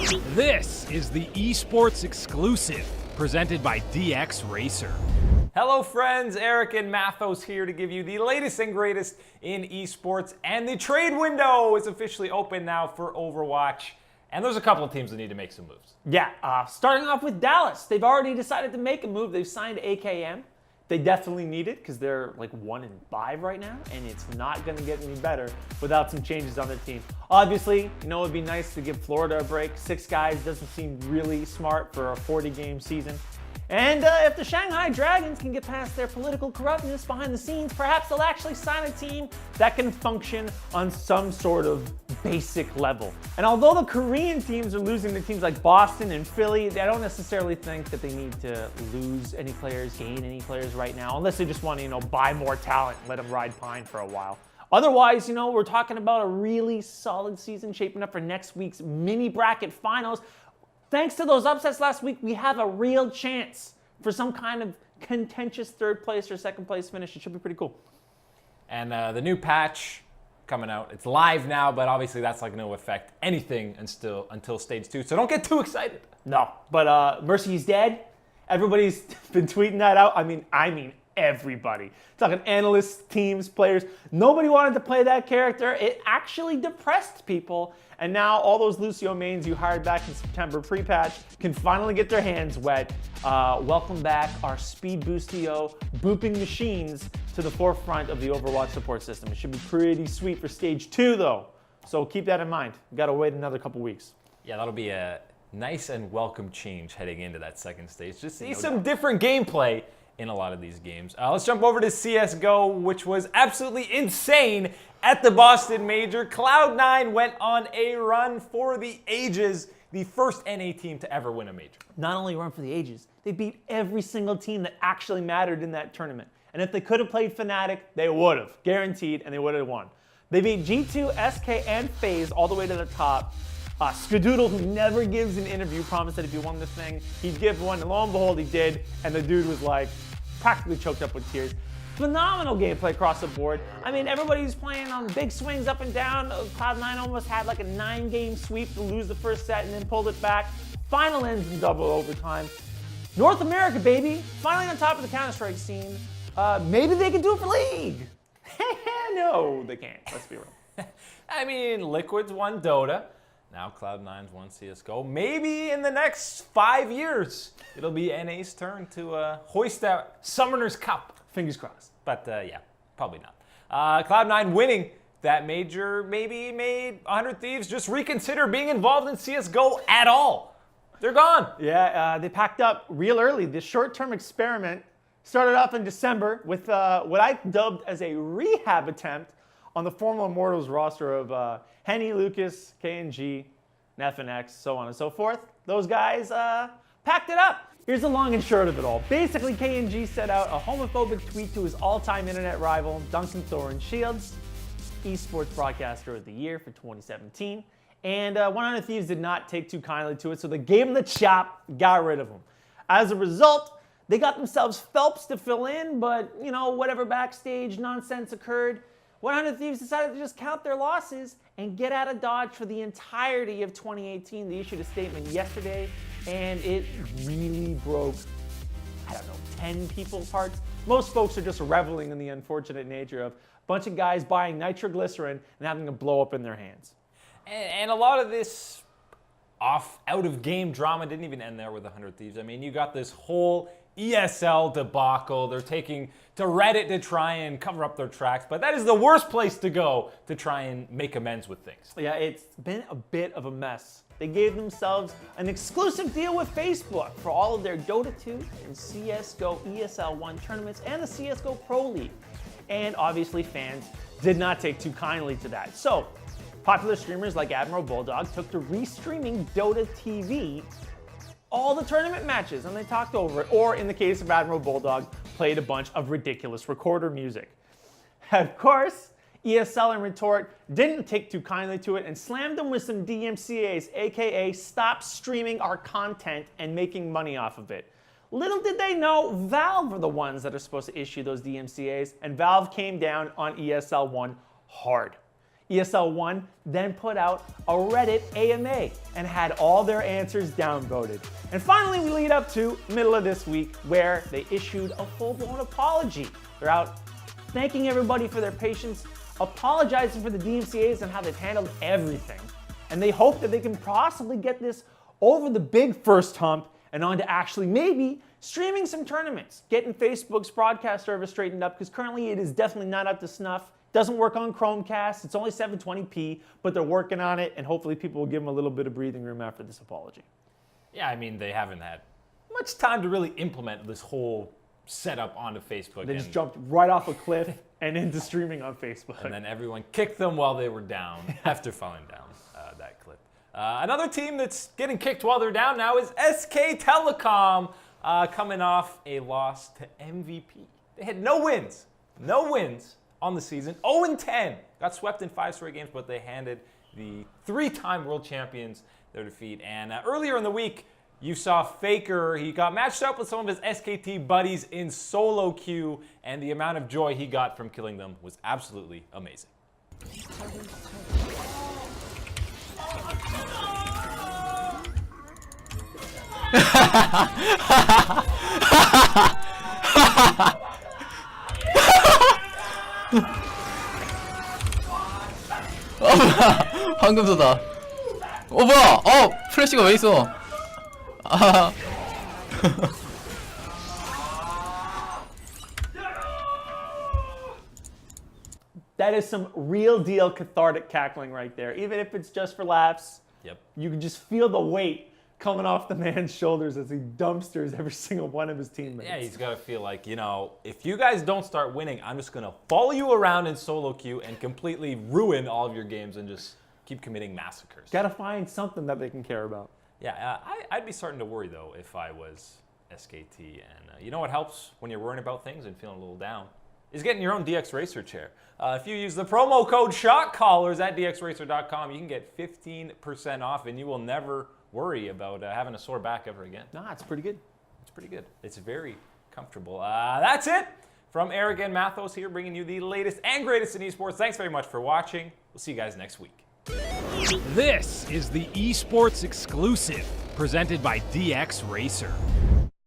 This is the esports exclusive presented by DX Racer. Hello friends, Eric and Mathos here to give you the latest and greatest in esports, and the trade window is officially open now for Overwatch, and there's a couple of teams that need to make some moves. Yeah, starting off with Dallas. They've already decided to make a move. They've signed AKM. They definitely need it because they're like 1-5 right now, and it's not going to get any better without some changes on their team. Obviously, you know, it'd be nice to give Florida a break. 6 guys doesn't seem really smart for a 40-game season. And if the Shanghai Dragons can get past their political corruptness behind the scenes, perhaps they'll actually sign a team that can function on some sort of basic level. And although the Korean teams are losing to teams like Boston and Philly, I don't necessarily think that they need to lose any players, gain any players right now, unless they just want to, buy more talent and let them ride Pine for a while. Otherwise, we're talking about a really solid season shaping up for next week's mini bracket finals. Thanks to those upsets last week, we have a real chance for some kind of contentious third place or second place finish. It should be pretty cool. And the new patch coming out, it's live now, but obviously that's not going to affect anything until Stage 2, so don't get too excited. No, but Mercy's dead. Everybody's been tweeting that out. I mean everybody. Talking analysts, teams, players. Nobody wanted to play that character. It actually depressed people. And now all those Lucio mains you hired back in September pre-patch can finally get their hands wet. Welcome back our speed boostio booping machines to the forefront of the Overwatch support system. It should be pretty sweet for Stage 2 though. So keep that in mind. You gotta wait another couple weeks. Yeah, that'll be a nice and welcome change heading into that second stage. Just see some different gameplay in a lot of these games. Let's jump over to CSGO, which was absolutely insane at the Boston Major. Cloud9 went on a run for the ages, the first NA team to ever win a major. Not only run for the ages, they beat every single team that actually mattered in that tournament. And if they could have played Fnatic, they would have, guaranteed, and they would have won. They beat G2, SK, and FaZe all the way to the top. Skadoodle, who never gives an interview, promised that if he won the thing, he'd give one, and lo and behold, he did, and the dude was like, practically choked up with tears. Phenomenal gameplay across the board. Everybody's playing on big swings up and down. Cloud9 almost had like a 9-game sweep to lose the first set and then pulled it back. Final ends in double overtime. North America, baby, finally on top of the Counter-Strike scene. Maybe they can do it for League. No, they can't. Let's be real. Liquid's won Dota. Now Cloud9's won CSGO. Maybe in the next 5 years, it'll be NA's turn to hoist out Summoner's Cup. Fingers crossed. But yeah, probably not. Cloud9 winning that major maybe made 100 Thieves just reconsider being involved in CSGO at all. They're gone. Yeah, they packed up real early. This short-term experiment started off in December with what I dubbed as a rehab attempt on the former Immortals roster of Henny, Lucas, KNG, FNX, so on and so forth. Those guys packed it up. Here's the long and short of it all. Basically, KNG sent out a homophobic tweet to his all-time internet rival, Duncan Thorin Shields, Esports Broadcaster of the Year for 2017. And 100 Thieves did not take too kindly to it, so they gave him the chop, got rid of him. As a result, they got themselves Phelps to fill in, but, whatever backstage nonsense occurred, 100 Thieves decided to just count their losses and get out of Dodge for the entirety of 2018. They issued a statement yesterday, and it really broke, 10 people's hearts. Most folks are just reveling in the unfortunate nature of a bunch of guys buying nitroglycerin and having it blow up in their hands. And a lot of this out-of-game drama didn't even end there with 100 Thieves. You got this whole ESL debacle. They're taking to Reddit to try and cover up their tracks, but that is the worst place to go to try and make amends with things. Yeah, it's been a bit of a mess. They gave themselves an exclusive deal with Facebook for all of their Dota 2 and CSGO ESL 1 tournaments and the CSGO Pro League. And obviously fans did not take too kindly to that. So, popular streamers like Admiral Bulldog took to restreaming Dota TV all the tournament matches, and they talked over it. Or in the case of Admiral Bulldog, played a bunch of ridiculous recorder music. Of course, ESL and Retort didn't take too kindly to it and slammed them with some DMCAs, aka stop streaming our content and making money off of it. Little did they know, Valve are the ones that are supposed to issue those DMCAs, and Valve came down on ESL 1 hard. ESL One then put out a Reddit AMA and had all their answers downvoted. And finally, we lead up to middle of this week where they issued a full-blown apology. They're out thanking everybody for their patience, apologizing for the DMCAs and how they've handled everything. And they hope that they can possibly get this over the big first hump and on to actually maybe streaming some tournaments, getting Facebook's broadcast service straightened up, because currently it is definitely not up to snuff. Doesn't work on Chromecast. It's only 720p, but they're working on it, and hopefully people will give them a little bit of breathing room after this apology. Yeah, I mean, they haven't had much time to really implement this whole setup onto Facebook. They just jumped right off a cliff and into streaming on Facebook. And then everyone kicked them while they were down after falling down that clip. Another team that's getting kicked while they're down now is SK Telecom, coming off a loss to MVP. They had no wins on the season. 0-10. Got swept in 5 straight games, but they handed the 3-time world champions their defeat. And earlier in the week, you saw Faker. He got matched up with some of his SKT buddies in solo queue, and the amount of joy he got from killing them was absolutely amazing. 방금 쏘다. 뭐야? 플래시가 왜 있어? 아. That is some real deal cathartic cackling right there. Even if it's just for laughs, Yep. you can just feel the weight coming off the man's shoulders as he dumpsters every single one of his teammates. Yeah, he's got to feel like, if you guys don't start winning, I'm just going to follow you around in solo queue and completely ruin all of your games and just keep committing massacres. Gotta find something that they can care about. Yeah, I'd be starting to worry, though, if I was SKT. And you know what helps when you're worrying about things and feeling a little down? Is getting your own DX Racer chair. If you use the promo code SHOTCALLERS at dxracer.com, you can get 15% off, and you will never worry about having a sore back ever again. Nah, it's pretty good. It's pretty good. It's very comfortable. That's it from Eric and Mathos here, bringing you the latest and greatest in esports. Thanks very much for watching. We'll see you guys next week. This is the esports exclusive presented by DX Racer.